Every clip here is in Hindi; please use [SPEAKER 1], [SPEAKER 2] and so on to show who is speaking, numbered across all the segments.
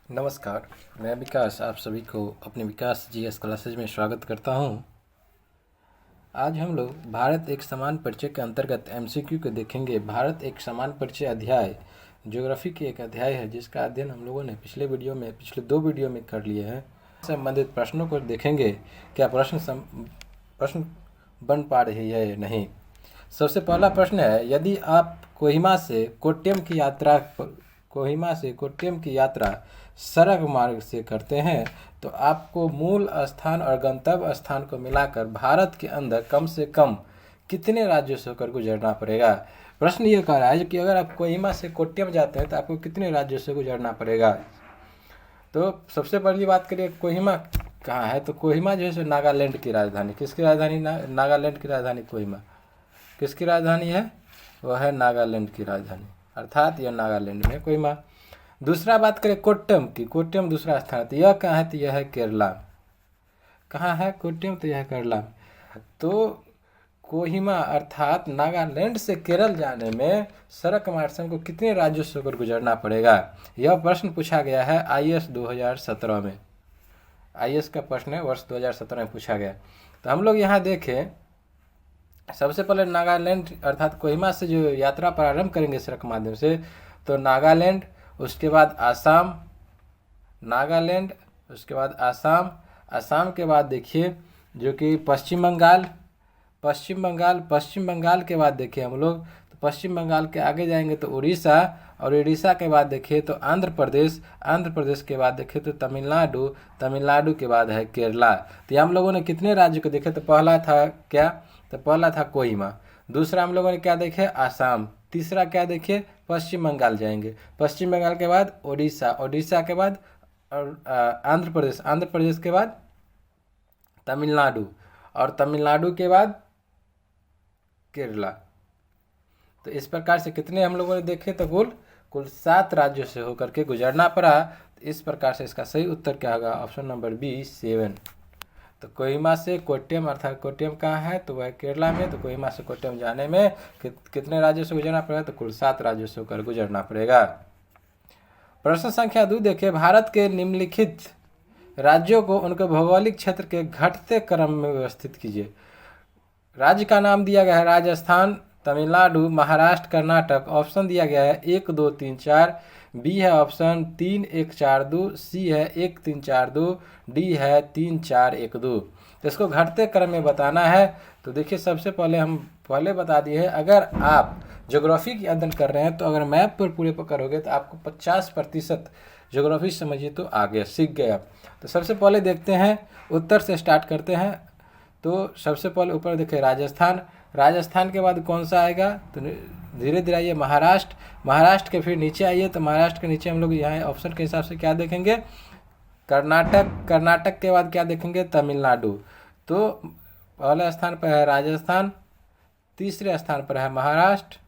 [SPEAKER 1] नमस्कार, मैं विकास आप सभी को अपने विकास जीएस क्लासेज में स्वागत करता हूं। आज हम लोग भारत एक समान परिचय के अंतर्गत एमसीक्यू को देखेंगे। भारत एक समान परिचय अध्याय ज्योग्राफी की एक अध्याय है जिसका अध्ययन हम लोगों ने पिछले 2 वीडियो में कर लिए हैं। संबंधित प्रश्नों को देखेंगे, क्या प्रश्न बन पा रही है या नहीं। सबसे पहला प्रश्न है, यदि आप कोहिमा से कोट्यम की यात्रा सड़क मार्ग से करते हैं तो आपको मूल स्थान और गंतव्य स्थान को मिलाकर भारत के अंदर कम से कम कितने राज्यों से होकर गुजरना पड़ेगा। प्रश्न ये कह रहा है कि अगर आप कोहिमा से कोट्यम जाते हैं तो आपको कितने राज्यों से गुजरना पड़ेगा। तो सबसे पहली बात करिए, कोहिमा कहाँ है। तो कोहिमा जो है नागालैंड की राजधानी। किसकी राजधानी? नागालैंड की राजधानी कोहिमा। किसकी राजधानी है? वह है नागालैंड की राजधानी, अर्थात यह नागालैंड में कोहिमा। दूसरा बात करें कोट्यम की। कोट्यम दूसरा स्थान है, तो यह कहाँ है? तो यह है केरला। कहाँ है कोट्यम? तो यह है केरला। तो कोहिमा अर्थात नागालैंड से केरल जाने में सड़क मार्ग से हमको कितने राज्यों से होकर गुजरना पड़ेगा। यह प्रश्न पूछा गया है आईएएस 2017 में। आईएएस का प्रश्न है, वर्ष 2017 में पूछा गया। तो हम लोग यहाँ देखें, सबसे पहले नागालैंड अर्थात कोहिमा से जो यात्रा प्रारंभ करेंगे सड़क माध्यम से, तो नागालैंड, उसके बाद आसाम, नागालैंड, उसके बाद आसाम, आसाम के बाद देखिए जो कि पश्चिम बंगाल, पश्चिम बंगाल के बाद देखिए हम लोग तो पश्चिम बंगाल के आगे जाएंगे तो उड़ीसा, और उड़ीसा के बाद देखिए तो आंध्र प्रदेश, आंध्र प्रदेश के बाद देखिए तो तमिलनाडु, तमिलनाडु के बाद है केरला। तो ये हम लोगों ने कितने राज्य को देखे? तो पहला था क्या? तो पहला था कोहिमा। दूसरा हम लोगों ने क्या देखे? आसाम। तीसरा क्या देखे? पश्चिम बंगाल जाएंगे। पश्चिम बंगाल के बाद उड़ीसा, उड़ीसा के बाद आंध्र प्रदेश, आंध्र प्रदेश के बाद तमिलनाडु, और तमिलनाडु के बाद केरला। तो इस प्रकार से कितने हम लोगों ने देखे? तो कुल 7 राज्यों से होकर के गुजरना पड़ा। तो इस प्रकार से इसका सही उत्तर क्या होगा? Option number B 7। तो कोहिमा से कोट्यम, अर्थात कोट्यम कहाँ है? तो वह केरला में। तो कोहिमा से कोट्यम जाने में कितने राज्यों से गुजरना पड़ेगा? तो कुल 7 राज्यों से होकर गुजरना पड़ेगा। प्रश्न संख्या 2 देखिए, भारत के निम्नलिखित राज्यों को उनके भौगोलिक क्षेत्र के घटते क्रम में व्यवस्थित कीजिए। राज्य का नाम दिया गया है राजस्थान, तमिलनाडु, महाराष्ट्र, कर्नाटक। ऑप्शन दिया गया है 1 2 3 4। बी है ऑप्शन 3 1 4 2, सी है 1 3 4 2, डी है 3 4 1 2। तो इसको घटते क्रम में बताना है। तो देखिए सबसे पहले हम बता दिए हैं, अगर आप ज्योग्राफी की अध्ययन कर रहे हैं तो अगर मैप पर पूरे करोगे तो आपको 50% ज्योग्राफी समझिए तो आगे सीख गए आप। तो सबसे पहले देखते हैं, उत्तर से स्टार्ट करते हैं। तो सबसे पहले ऊपर देखिए राजस्थान, राजस्थान के बाद कौन सा आएगा? तो धीरे धीरे आइए महाराष्ट्र, महाराष्ट्र के फिर नीचे आइए तो महाराष्ट्र के नीचे हम लोग यहाँ ऑप्शन के हिसाब से क्या देखेंगे? कर्नाटक, कर्नाटक के बाद क्या देखेंगे? तमिलनाडु। तो पहले स्थान पर है राजस्थान, तीसरे स्थान पर है महाराष्ट्र,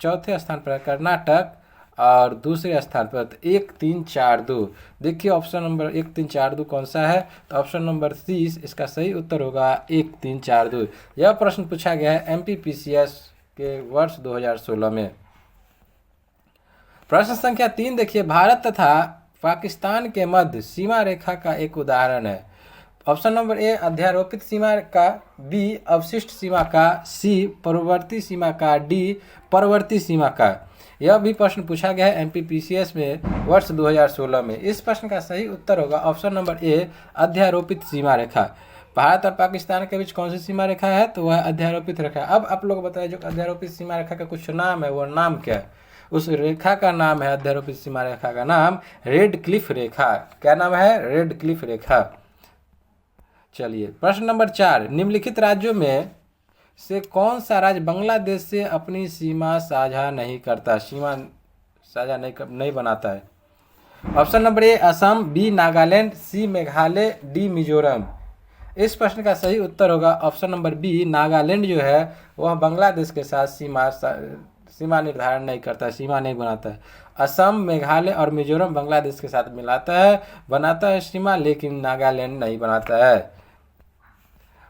[SPEAKER 1] चौथे स्थान पर है कर्नाटक, और दूसरे स्थान पर 1 3 4 2। देखिए ऑप्शन नंबर 1 3 4 2 कौन सा है? तो ऑप्शन नंबर 30 इसका सही उत्तर होगा 1 3 4 2। यह प्रश्न पूछा गया है एमपीपीसीएस के वर्ष 2016 में। प्रश्न संख्या 3 देखिए, भारत तथा पाकिस्तान के मध्य सीमा रेखा का एक उदाहरण है। ऑप्शन नंबर ए अध्यारोपित सीमा का, बी अवशिष्ट सीमा का, सी पूर्ववर्ती सीमा का, डी परवर्ती सीमा का। यह भी प्रश्न पूछा गया है एमपीपीसीएस में वर्ष 2016 में। इस प्रश्न का सही उत्तर होगा ऑप्शन नंबर ए अध्यारोपित सीमा रेखा। भारत और पाकिस्तान के बीच कौन सी सीमा रेखा है? तो वह अध्यारोपित रेखा। अब आप लोग बताइए, जो अध्यारोपित सीमा रेखा का कुछ नाम है, वो नाम क्या है? उस रेखा का नाम है, अध्यारोपित सीमा रेखा का नाम रेड क्लिफ रेखा। क्या नाम है? रेड क्लिफ रेखा। चलिए प्रश्न नंबर 4, निम्नलिखित राज्यों में से कौन सा राज्य बांग्लादेश से अपनी सीमा साझा नहीं करता? सीमा साझा नहीं बनाता है। Option number A Assam, B Nagaland, C Meghalaya, D Mizoram. इस प्रश्न का सही उत्तर होगा ऑप्शन नंबर बी नागालैंड जो है वह बांग्लादेश के साथ सीमा निर्धारण नहीं करता है, सीमा नहीं बनाता है। असम, मेघालय और मिजोरम बांग्लादेश के साथ बनाता है सीमा, लेकिन नागालैंड नहीं बनाता है।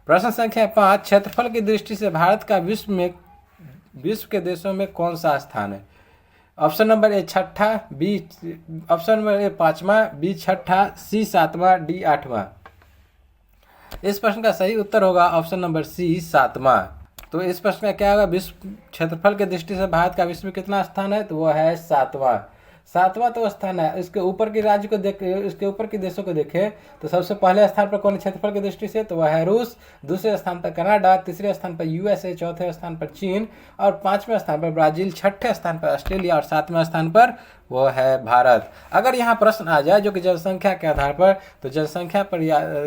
[SPEAKER 1] प्रश्न संख्या 5, क्षेत्रफल की दृष्टि से भारत का विश्व के देशों में कौन सा स्थान है? ऑप्शन नंबर ए छठा, बी ऑप्शन नंबर ए पांचवा, बी छठा, सी सातवां, डी आठवां। इस प्रश्न का सही उत्तर होगा ऑप्शन नंबर सी सातवां। तो इस प्रश्न में क्या होगा, विश्व क्षेत्रफल की दृष्टि से भारत का विश्व में कितना स्थान है, तो वो है सातवां। सातवां तो स्थान है। इसके ऊपर के राज्य को देख, इसके ऊपर के देशों को देखें तो सबसे पहले स्थान पर कौन क्षेत्रफल की दृष्टि से, तो वह है रूस, दूसरे स्थान पर कनाडा, तीसरे स्थान पर यूएसए, चौथे स्थान पर चीन और पांचवें स्थान पर ब्राजील, छठे स्थान पर ऑस्ट्रेलिया और सातवें स्थान पर वो है भारत। अगर यहाँ प्रश्न आ जाए जो कि जनसंख्या के आधार पर, तो जनसंख्या पर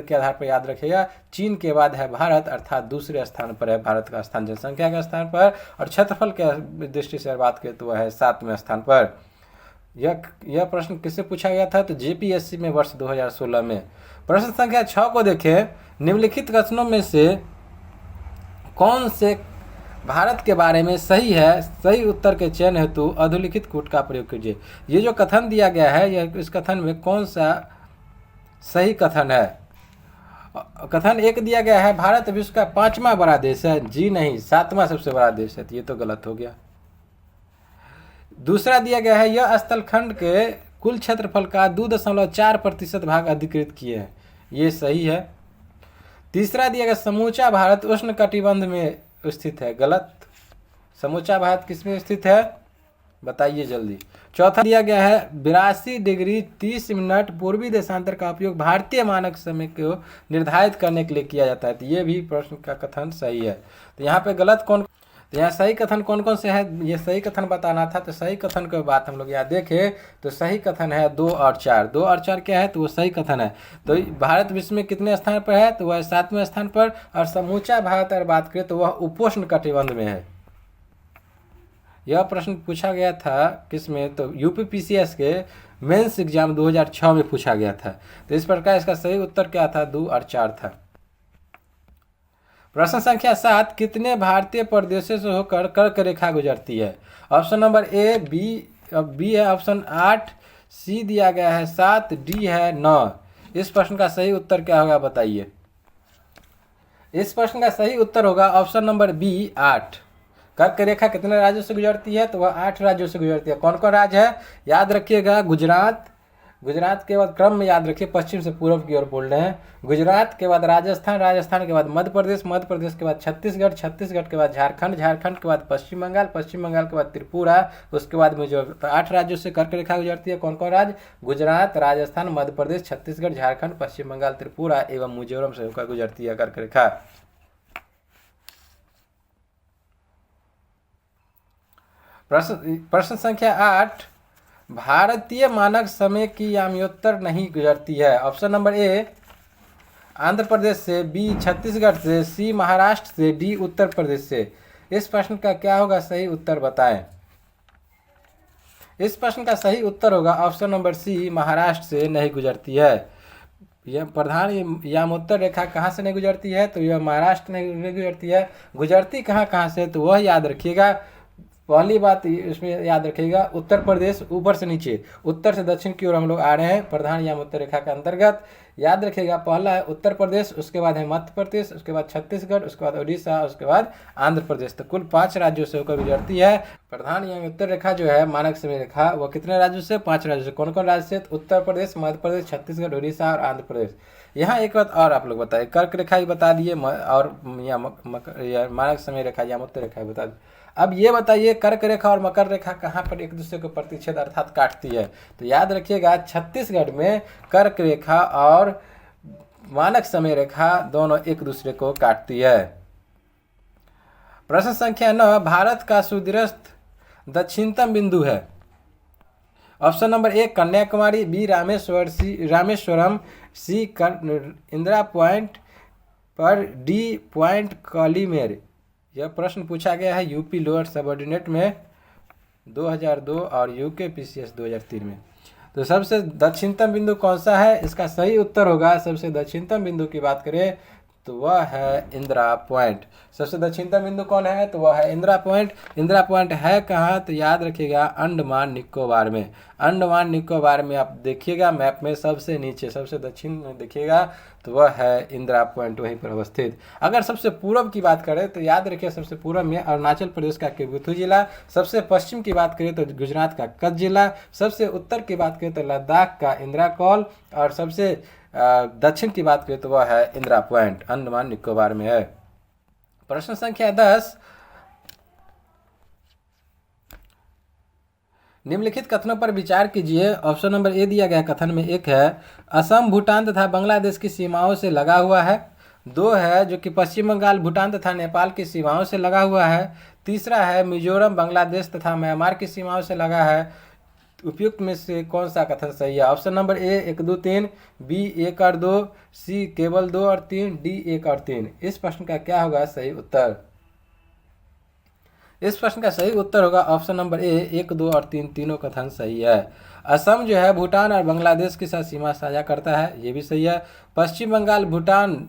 [SPEAKER 1] के आधार पर याद रखिएगा चीन के बाद है भारत, अर्थात दूसरे स्थान पर है भारत का स्थान जनसंख्या के स्थान पर, और क्षेत्रफल के दृष्टि से बात करें तो वह है सातवें स्थान पर। यह प्रश्न किससे पूछा गया था, तो जेपीएससी में वर्ष 2016 में। प्रश्न संख्या 6 को देखें, निम्नलिखित कथनों में से कौन से भारत के बारे में सही है, सही उत्तर के चयन हेतु अधोलिखित कूट का प्रयोग कीजिए। ये जो कथन दिया गया है, यह इस कथन में कौन सा सही कथन है। कथन एक दिया गया है भारत विश्व का 5वां बड़ा देश है, जी नहीं, 7वां सबसे बड़ा देश है, तो ये तो गलत हो गया। दूसरा दिया गया है यह स्थलखंड के कुल क्षेत्रफल का 2.4% भाग अधिकृत किए हैं, ये सही है। तीसरा दिया गया समूचा भारत उष्ण कटिबंध में स्थित है, गलत। समूचा भारत किसमें स्थित है, बताइए जल्दी। चौथा दिया गया है 82 डिग्री 30 मिनट पूर्वी देशांतर का उपयोग भारतीय मानक समय को निर्धारित करने के लिए किया जाता है, तो ये भी प्रश्न का कथन सही है। तो यहाँ पे गलत कौन, तो यहाँ सही कथन कौन कौन से है, ये सही कथन बताना था। तो सही कथन की बात हम लोग यहाँ देखें तो सही कथन है 2 और 4। 2 और 4 क्या है, तो वो सही कथन है। तो भारत विश्व में कितने स्थान पर है, तो वह 7वें स्थान पर, और समूचा भारत अगर बात करें तो वह उपोष्ण कटिबंध में है। यह प्रश्न पूछा गया था किसमें, तो यूपीपीसीएस के मेंस एग्जाम 2006 में पूछा गया था। तो इस प्रकार इसका सही उत्तर क्या था, 2 और 4 था। प्रश्न संख्या 7, कितने भारतीय प्रदेशों से होकर कर्क रेखा गुजरती है। ऑप्शन नंबर ए बी है ऑप्शन 8, सी दिया गया है 7, डी है 9। इस प्रश्न का सही उत्तर क्या होगा बताइए। इस प्रश्न का सही उत्तर होगा ऑप्शन नंबर बी 8। कर्क रेखा कितने राज्यों से गुजरती है, तो वह 8 राज्यों से गुजरती है। कौन कौन राज्य है, याद रखिएगा गुजरात, गुजरात के बाद क्रम में याद रखिए पश्चिम से पूर्व की ओर बोल रहे हैं। गुजरात के बाद राजस्थान, राजस्थान के बाद मध्य प्रदेश, मध्य प्रदेश के बाद छत्तीसगढ़, छत्तीसगढ़ के बाद झारखंड, झारखंड के बाद पश्चिम बंगाल, पश्चिम बंगाल के बाद त्रिपुरा, उसके बाद मिजोरम। तो 8 राज्यों से कर्क रेखा गुजरती है। कौन कौन राज्य, गुजरात, राजस्थान, मध्य प्रदेश, छत्तीसगढ़, झारखंड, पश्चिम बंगाल, त्रिपुरा एवं मिजोरम से होकर गुजरती है कर्क रेखा। प्रश्न संख्या 8, भारतीय मानक समय की याम्योत्तर नहीं गुजरती है। ऑप्शन नंबर ए आंध्र प्रदेश से, बी छत्तीसगढ़ से, सी महाराष्ट्र से, डी उत्तर प्रदेश से। इस प्रश्न का क्या होगा सही उत्तर बताएं। इस प्रश्न का सही उत्तर होगा ऑप्शन नंबर सी, महाराष्ट्र से नहीं गुजरती है। यह प्रधान यामोत्तर रेखा कहाँ से नहीं गुजरती है, तो यह महाराष्ट्र नहीं गुजरती है। गुजरती कहाँ से, तो वह याद रखिएगा। पहली बात इसमें याद रखिएगा, उत्तर प्रदेश ऊपर से नीचे, उत्तर से दक्षिण की ओर हम लोग आ रहे हैं प्रधान यामोत्तर रेखा के अंतर्गत। याद रखिएगा पहला है उत्तर प्रदेश, उसके बाद है मध्य प्रदेश, उसके बाद छत्तीसगढ़, उसके बाद उड़ीसा, उसके बाद आंध्र प्रदेश। तो कुल 5 राज्यों से होकर गुजरती है। प्रधान यामोत्तर रेखा जो है मानक समय रेखा, वो कितने राज्यों से, 5 राज्यों से। कौन कौन राज्य से, उत्तर प्रदेश, मध्य प्रदेश, छत्तीसगढ़, उड़ीसा और आंध्र प्रदेश। यहाँ एक बात और आप लोग बताइए, कर्क रेखा ही बता दिए और मानक समय रेखा यामोत्तर रेखा ही बता दिए। अब ये बताइए कर्क रेखा और मकर रेखा कहाँ पर एक दूसरे को प्रतिच्छेद अर्थात काटती है, तो याद रखिएगा छत्तीसगढ़ में कर्क रेखा और मानक समय रेखा दोनों एक दूसरे को काटती है। प्रश्न संख्या 9, भारत का सुदूरस्थ दक्षिणतम बिंदु है। Option number A Kanyakumari, B Rameswaram, C Indira point पर, डी पॉइंट कॉलीमेर। यह प्रश्न पूछा गया है यूपी लोअर सबऑर्डिनेट में 2002 और यूकेपीसीएस 2003 में। तो सबसे दक्षिणतम बिंदु कौन सा है, इसका सही उत्तर होगा, सबसे दक्षिणतम बिंदु की बात करें तो वह है इंदिरा पॉइंट। सबसे दक्षिणतम बिंदु कौन है, तो वह है इंदिरा पॉइंट। इंदिरा पॉइंट है कहाँ, तो याद रखिएगा अंडमान निकोबार में। अंडमान निकोबार में आप देखिएगा मैप में सबसे नीचे सबसे दक्षिण में देखिएगा तो वह है इंदिरा पॉइंट, वहीं पर अवस्थित। अगर सबसे पूर्व की बात करें तो याद रखिए सबसे पूर्व में अरुणाचल प्रदेश का केवुथु जिला, सबसे पश्चिम की बात करें तो गुजरात का कच्छ जिला, सबसे उत्तर की बात करें तो लद्दाख का इंदिरा कौल, और सबसे दक्षिण की बात करें तो वह है इंदिरा पॉइंट, अंडमान निकोबार में है। प्रश्न संख्या 10, निम्नलिखित कथनों पर विचार कीजिए। ऑप्शन नंबर ए दिया गया कथन में एक है असम भूटान तथा बांग्लादेश की सीमाओं से लगा हुआ है। दो है जो कि पश्चिम बंगाल भूटान तथा नेपाल की सीमाओं से लगा हुआ है। तीसरा है मिजोरम बांग्लादेश तथा म्यांमार की सीमाओं से लगा है। उपयुक्त में से कौन सा कथन सही है? ऑप्शन नंबर ए 1, 2, 3, बी 1 और 2, सी केवल 2 और 3, डी 1 और 3। इस प्रश्न का क्या होगा सही उत्तर? इस प्रश्न का सही उत्तर होगा ऑप्शन नंबर ए 1, 2 और 3 तीनों कथन सही है। असम जो है भूटान और बांग्लादेश के साथ सीमा साझा करता है, ये भी सही है। पश्चिम बंगाल भूटान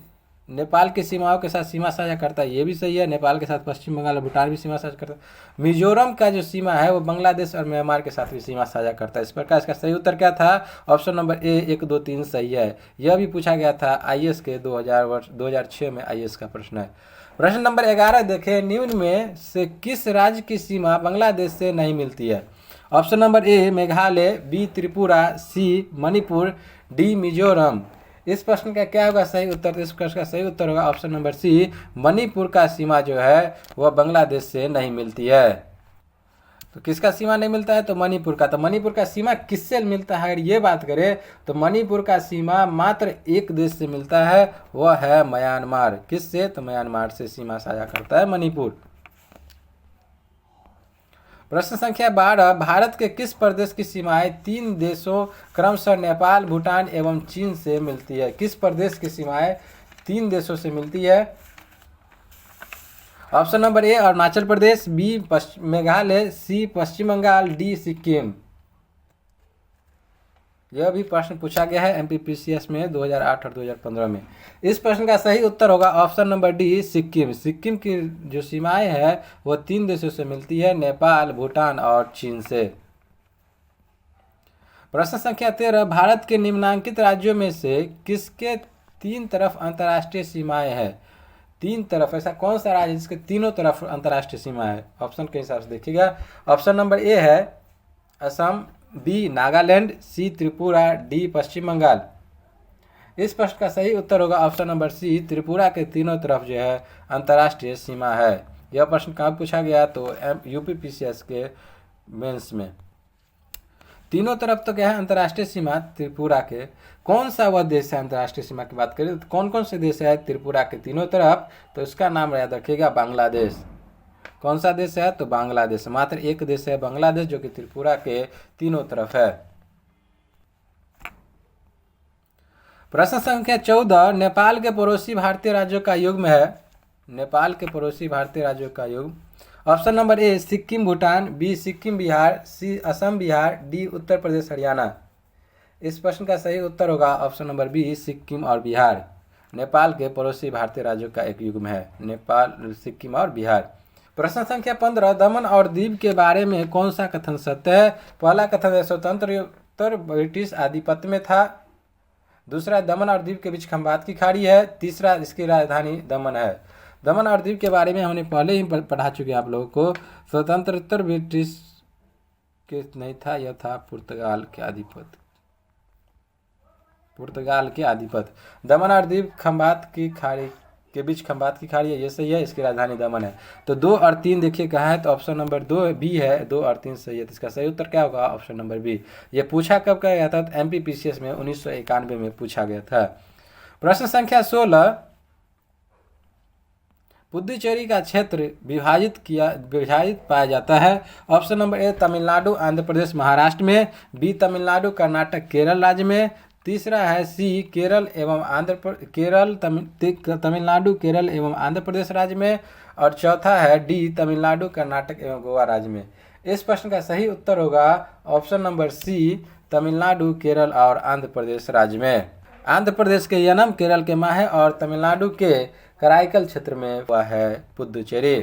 [SPEAKER 1] नेपाल की सीमाओं के साथ सीमा साझा करता है, ये भी सही है। नेपाल के साथ पश्चिम बंगाल और भूटान भी सीमा साझा करता है। मिजोरम का जो सीमा है वो बांग्लादेश और म्यांमार के साथ भी सीमा साझा करता है। इस प्रकार इसका सही उत्तर क्या था? ऑप्शन नंबर ए 1, 2, 3 सही है। यह भी पूछा गया था आईएएस के 2006 में आईएएस का प्रश्न है। प्रश्न नंबर 11 देखें, निम्न में से किस राज्य की सीमा बांग्लादेश से नहीं मिलती है? Option number A Meghalaya, B Tripura, C Manipur, D Mizoram. इस प्रश्न का क्या होगा सही उत्तर? तो इस प्रश्न का सही उत्तर होगा ऑप्शन नंबर सी, मणिपुर का सीमा जो है वह बांग्लादेश से नहीं मिलती है। तो किसका सीमा नहीं मिलता है? तो मणिपुर का। तो मणिपुर का सीमा किससे मिलता है अगर ये बात करें तो मणिपुर का सीमा मात्र एक देश से मिलता है, वह है म्यांमार। किससे? तो म्यांमार से सीमा साझा करता है मणिपुर। प्रश्न संख्या 12, भारत के किस प्रदेश की सीमाएं 3 देशों क्रमशः नेपाल, भूटान एवं चीन से मिलती है? किस प्रदेश की सीमाएं 3 देशों से मिलती है? Option number A Arunachal Pradesh, B Meghalaya, C Paschim Bengal, D Sikkim. यह भी प्रश्न पूछा गया है एमपीपीसीएस में 2008 और 2015 में। इस प्रश्न का सही उत्तर होगा option number D Sikkim. Sikkim की जो सीमाएं है वह 3 देशों से मिलती है, नेपाल, भूटान और चीन से। प्रश्न संख्या 13, भारत के निम्नांकित राज्यों में से किसके 3 तरफ अंतर्राष्ट्रीय सीमाएं हैं? 3 तरफ ऐसा कौन सा राज्य जिसके तीनों तरफ अंतर्राष्ट्रीय सीमा है? ऑप्शन के हिसाब से देखिएगा। ऑप्शन नंबर ए है असम, बी नागालैंड, सी त्रिपुरा, डी पश्चिम बंगाल। इस प्रश्न का सही उत्तर होगा ऑप्शन नंबर सी, त्रिपुरा के तीनों तरफ जो है अंतर्राष्ट्रीय सीमा है। यह प्रश्न कहाँ पूछा गया? तो यूपीपीसीएस के मेंस में। तीनों तरफ तो क्या है अंतर्राष्ट्रीय सीमा त्रिपुरा के। कौन सा वह देश है अंतर्राष्ट्रीय सीमा की बात करें तो कौन कौन से देश है त्रिपुरा के तीनों तरफ? तो इसका नाम याद रखिएगा बांग्लादेश। कौन सा देश है? तो बांग्लादेश। मात्र एक देश है बांग्लादेश जो कि त्रिपुरा के तीनों तरफ है। प्रश्न संख्या 14, नेपाल के पड़ोसी भारतीय राज्यों का युग्म है। नेपाल के पड़ोसी भारतीय राज्यों का युग्म। Option number A Sikkim Bhutan, B Sikkim Bihar, C Assam Bihar, D Uttar Pradesh Haryana. इस प्रश्न का सही उत्तर होगा ऑप्शन नंबर बी सिक्किम और बिहार। नेपाल के पड़ोसी भारतीय राज्यों का एक युग्म है नेपाल, सिक्किम और बिहार। प्रश्न संख्या 15, दमन और दीव के बारे में कौन सा कथन सत्य है? पहला कथन है स्वतंत्र ब्रिटिश आधिपत्य में था। दूसरा दमन और दीव के बीच खंबात की खाड़ी है। तीसरा इसकी राजधानी दमन है। दमन और दीव के बारे में हमने पहले ही पढ़ा चुके हैं आप लोगों को। स्वतंत्र ब्रिटिश के नहीं था, यह था पुर्तगाल के आधिपत्य। दमन और दीव खंबात की खाड़ी के बीच खंबात की खाड़ी है, ये सही है। इसकी राजधानी दमन है। तो 2 और 3 देखिए कहाँ है? तो ऑप्शन नंबर 2 बी है, 2 और 3 सही है। तो इसका सही उत्तर क्या होगा? Option number B. ये पूछा कब गया था? तो एमपीपीसीएस में 1991 में पूछा गया था। प्रश्न संख्या 16, पुदुचेरी का क्षेत्र विभाजित पाया जाता है। Option number A Tamil Nadu, Andhra Pradesh, Maharashtra में, बी तमिलनाडु, कर्नाटक, केरल राज्य में, तीसरा है सी तमिलनाडु, केरल एवं आंध्र प्रदेश राज्य में, और चौथा है डी तमिलनाडु, कर्नाटक एवं गोवा राज्य में। इस प्रश्न का सही उत्तर होगा option number C Tamil Nadu, Kerala और आंध्र प्रदेश राज्य में। आंध्र प्रदेश के यनम, केरल के माहे और तमिलनाडु के कराईकल क्षेत्र में हुआ है पुदुचेरी।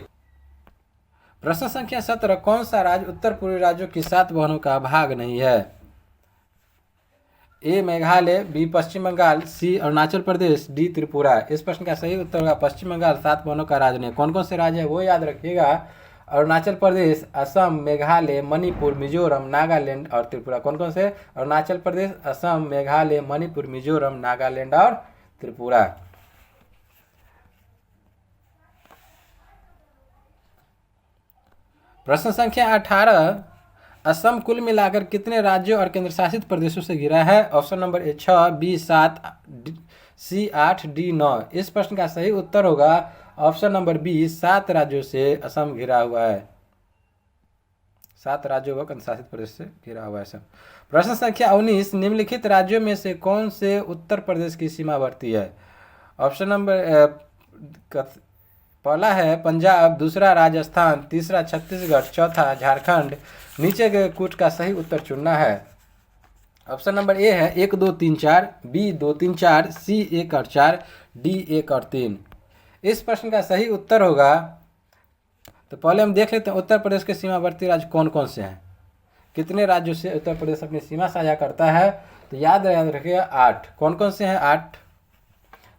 [SPEAKER 1] प्रश्न संख्या 17, कौन सा राज्य उत्तर पूर्वी राज्यों की 7 बहनों का भाग नहीं है? ए मेघालय, बी पश्चिम बंगाल, सी अरुणाचल प्रदेश, डी त्रिपुरा। इस प्रश्न का सही उत्तर होगा पश्चिम बंगाल 7 बहनों का राज्य नहीं। कौन कौन से राज्य है वो याद रखिएगा, अरुणाचल प्रदेश, असम, मेघालय, मणिपुर, मिजोरम, नागालैंड और त्रिपुरा। कौन कौन से? अरुणाचल प्रदेश, असम, मेघालय, मणिपुर, मिजोरम, नागालैंड और त्रिपुरा। प्रश्न संख्या 18, असम कुल मिलाकर कितने राज्यों और केंद्र शासित प्रदेशों से घिरा है? Option number A 6, B 7, C 8, D 9। इस प्रश्न का सही उत्तर होगा ऑप्शन नंबर बी, 7 राज्यों से असम घिरा हुआ है। 7 राज्यों व केंद्र शासित प्रदेश से घिरा हुआ है असम। प्रश्न संख्या 19, निम्नलिखित राज्यों में से कौन से उत्तर प्रदेश की सीमावर्ती है? ऑप्शन नंबर पहला है पंजाब, दूसरा राजस्थान, तीसरा छत्तीसगढ़, चौथा झारखंड। नीचे के कुछ का सही उत्तर चुनना है। ऑप्शन नंबर ए है 1, 2, 3, 4, बी 2, 3, 4, सी 1 और 4, डी 1 और 3। इस प्रश्न का सही उत्तर होगा, तो पहले हम देख लेते हैं उत्तर प्रदेश के सीमावर्ती राज्य कौन कौन से हैं, कितने राज्यों से उत्तर प्रदेश अपनी सीमा साझा करता है। तो याद रखिएगा 8। कौन कौन से हैं 8?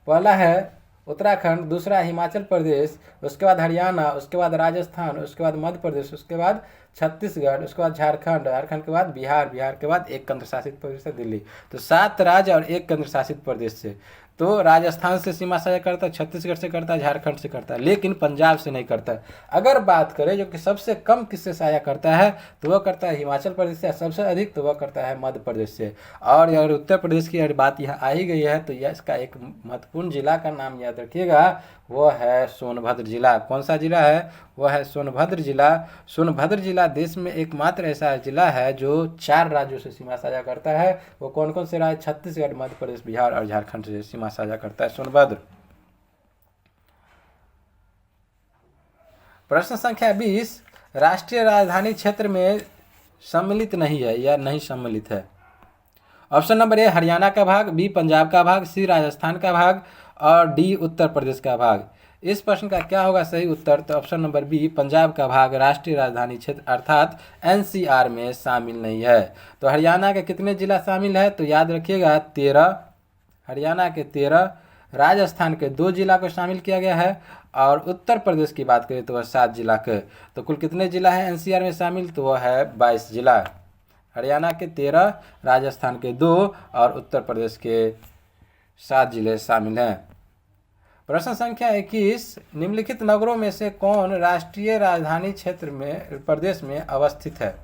[SPEAKER 1] पहला है उत्तराखंड, दूसरा हिमाचल प्रदेश, उसके बाद हरियाणा, उसके बाद राजस्थान, उसके बाद मध्य प्रदेश, उसके बाद छत्तीसगढ़, उसके बाद झारखंड, झारखंड के बाद बिहार, बिहार के बाद एक केंद्र शासित प्रदेश है दिल्ली। तो 7 राज्य और एक केंद्र शासित प्रदेश से। तो राजस्थान से सीमा साझा करता है, छत्तीसगढ़ से करता है, झारखंड से करता है, लेकिन पंजाब से नहीं करता है। अगर बात करें जो कि सबसे कम किससे साझा करता है, तो वह करता है हिमाचल प्रदेश से, सबसे अधिक तो वह करता है मध्य प्रदेश से। और अगर उत्तर प्रदेश की बात यहाँ आ ही गई है तो यह इसका एक महत्वपूर्ण जिला का नाम याद रखिएगा, वो है सोनभद्र जिला। कौन सा जिला है? वह है सोनभद्र जिला। सोनभद्र जिला देश में एकमात्र ऐसा जिला है जो 4 राज्यों से सीमा साझा करता है। वो कौन कौन से राज्य? छत्तीसगढ़, मध्य प्रदेश, बिहार और झारखंड से सीमा साझा करता है सोनभद्र। प्रश्न संख्या 20, राष्ट्रीय राजधानी क्षेत्र में सम्मिलित नहीं है या नहीं सम्मिलित है? ऑप्शन नंबर ए हरियाणा का भाग, बी पंजाब का भाग, सी राजस्थान का भाग और डी उत्तर प्रदेश का भाग। इस प्रश्न का क्या होगा सही उत्तर? तो ऑप्शन नंबर बी, पंजाब का भाग राष्ट्रीय राजधानी क्षेत्र अर्थात एनसीआर में शामिल नहीं है। तो हरियाणा के कितने जिला शामिल है? तो याद रखिएगा 13, हरियाणा के 13, राजस्थान के 2 जिला को शामिल किया गया है और उत्तर प्रदेश की बात करें तो वह 7 जिला के। तो कुल कितने जिला है एनसीआर में शामिल? तो वह है 22 जिला। हरियाणा के 13, राजस्थान के 2 और उत्तर प्रदेश के 7 जिले शामिल हैं। प्रश्न संख्या 21, निम्नलिखित नगरों में से कौन राष्ट्रीय राजधानी क्षेत्र में प्रदेश में अवस्थित है?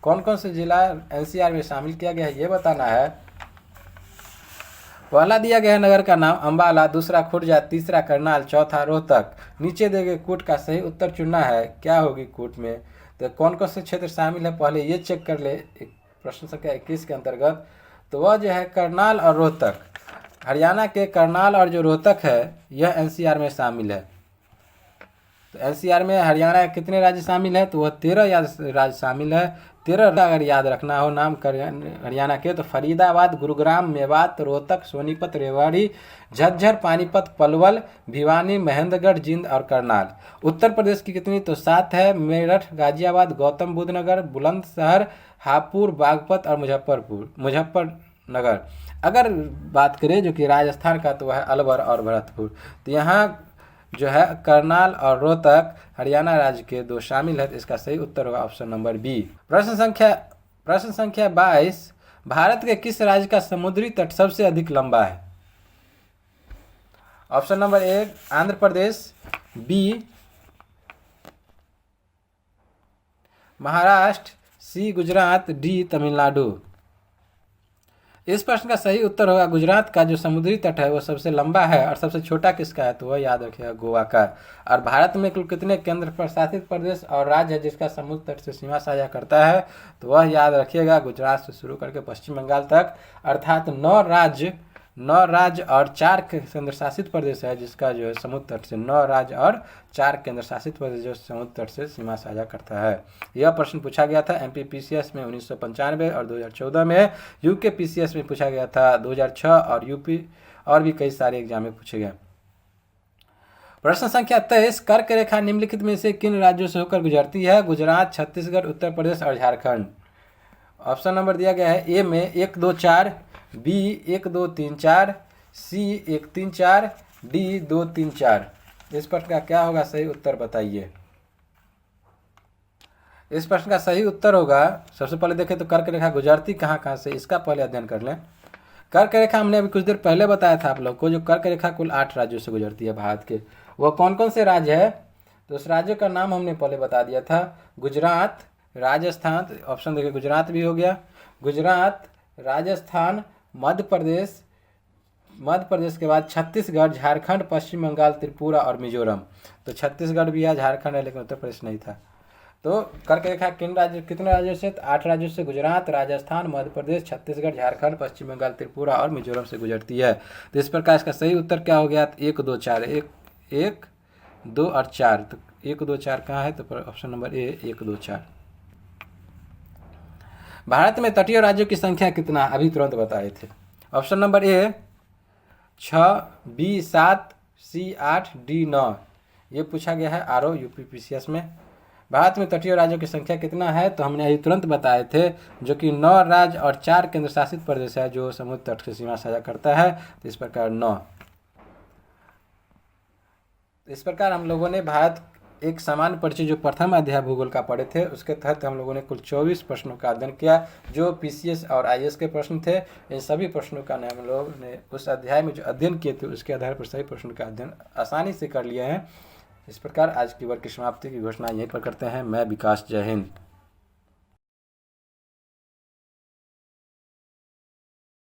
[SPEAKER 1] कौन कौन से जिला एनसीआर में शामिल किया गया है ये बताना है। पहला दिया गया नगर का नाम अंबाला, दूसरा खुर्जा, तीसरा करनाल, चौथा रोहतक। नीचे दिए गए कूट का सही उत्तर चुनना है। क्या होगी कूट में? तो कौन कौन से क्षेत्र शामिल है पहले ये चेक कर ले प्रश्न संख्या 21 के अंतर्गत। तो वह जो है करनाल और रोहतक, हरियाणा के करनाल और जो रोहतक है यह एनसीआर में शामिल है। तो एनसीआर में हरियाणा के कितने राज्य शामिल है? तो वह 13 राज्य शामिल है। 13 अगर याद रखना हो नाम हरियाणा के तो फरीदाबाद, गुरुग्राम, मेवात, रोहतक, सोनीपत, रेवाड़ी, झज्जर, पानीपत, पलवल, भिवानी, महेंद्रगढ़, जींद और करनाल। उत्तर प्रदेश की कितनी? तो 7 है। मेरठ, गाजियाबाद, गौतम बुद्ध नगर, बुलंदशहर, हापुड़, बागपत और मुजफ्फरनगर। अगर बात करें जो कि राजस्थान का तो वह है अलवर और भरतपुर। तो यहाँ जो है करनाल और रोहतक हरियाणा राज्य के 2 शामिल है। तो इसका सही उत्तर होगा ऑप्शन नंबर बी। प्रश्न संख्या 22, भारत के किस राज्य का समुद्री तट सबसे अधिक लंबा है? Option number A Andhra Pradesh, B Maharashtra, C Gujarat, D Tamil Nadu. इस प्रश्न का सही उत्तर होगा गुजरात का जो समुद्री तट है वो सबसे लंबा है और सबसे छोटा किसका है? तो वह याद रखिएगा गोवा का। और भारत में कुल कितने केंद्र शासित प्रदेश और राज्य है जिसका समुद्र तट से सीमा साझा करता है? तो वह याद रखिएगा गुजरात से शुरू करके पश्चिम बंगाल तक, अर्थात 9 राज्य 9 राज्य और 4 केंद्र शासित प्रदेश है जिसका जो है समुद्र तट से 9 राज्य और 4 केंद्र शासित प्रदेश जो समुद्र तट से सीमा साझा करता है। यह प्रश्न पूछा गया था MPPCS में 1995 और 2014 में, UKPCS में पूछा गया था 2006 और यूपी और भी कई सारे एग्जाम में पूछे गए। प्रश्न संख्या 23, कर्क रेखा निम्नलिखित में से किन राज्यों से होकर गुजरती है? गुजरात, छत्तीसगढ़, उत्तर प्रदेश और झारखंड। ऑप्शन नंबर दिया गया है ए में 1 2 4, बी 1 2 3 4, सी 1 3 4, डी 2 3 4। इस प्रश्न का क्या होगा सही उत्तर बताइए। इस प्रश्न का सही उत्तर होगा, सबसे पहले देखें तो कर्क रेखा गुजरती कहाँ कहाँ से, इसका पहले अध्ययन कर लें। कर्क रेखा हमने अभी कुछ देर पहले बताया था आप लोग को, जो कर्क रेखा कुल 8 राज्यों से गुजरती है भारत के। वह कौन कौन से राज्य है? तो उस राज्य का नाम हमने पहले बता दिया था, गुजरात, राजस्थान, ऑप्शन देखिए गुजरात भी हो गया, गुजरात, राजस्थान, मध्य प्रदेश के बाद छत्तीसगढ़, झारखंड, पश्चिम बंगाल, त्रिपुरा और मिजोरम। तो छत्तीसगढ़ भी है, झारखंड है, लेकिन उत्तर प्रदेश नहीं था। तो कर्क रेखा कितने राज्यों से? 8 राज्यों से, गुजरात, राजस्थान, मध्य प्रदेश, छत्तीसगढ़, झारखंड, पश्चिम बंगाल, त्रिपुरा और मिजोरम से गुजरती है। तो इस प्रकार इसका सही उत्तर क्या हो गया? 1 2 4, 1 2 और 4। तो 1 2 4 कहाँ है? तो ऑप्शन नंबर ए 1 2 4। भारत में तटीय राज्यों की संख्या कितना? अभी तुरंत बताए थे। Option number A 6, B 7, C 8, D 9। ये पूछा गया है RO UPPCS में। भारत में तटीय राज्यों की संख्या कितना है? तो हमने अभी तुरंत बताए थे, जो कि 9 राज्य और 4 केंद्र शासित प्रदेश है जो समुद्र तट की सीमा साझा करता है। तो इस प्रकार 9। इस प्रकार हम लोगों ने भारत एक सामान्य परिचय जो प्रथम अध्याय भूगोल का पढ़े थे, उसके तहत हम लोगों ने कुल 24 प्रश्नों का अध्ययन किया, जो PCS और IAS के प्रश्न थे। इन सभी प्रश्नों का हम लोग ने उस अध्याय में जो अध्ययन किए थे उसके आधार पर सभी प्रश्नों का अध्ययन आसानी से कर लिए हैं। इस प्रकार आज की वर्ग की समाप्ति की घोषणा यहीं पर करते हैं। मैं विकास, जय हिंद।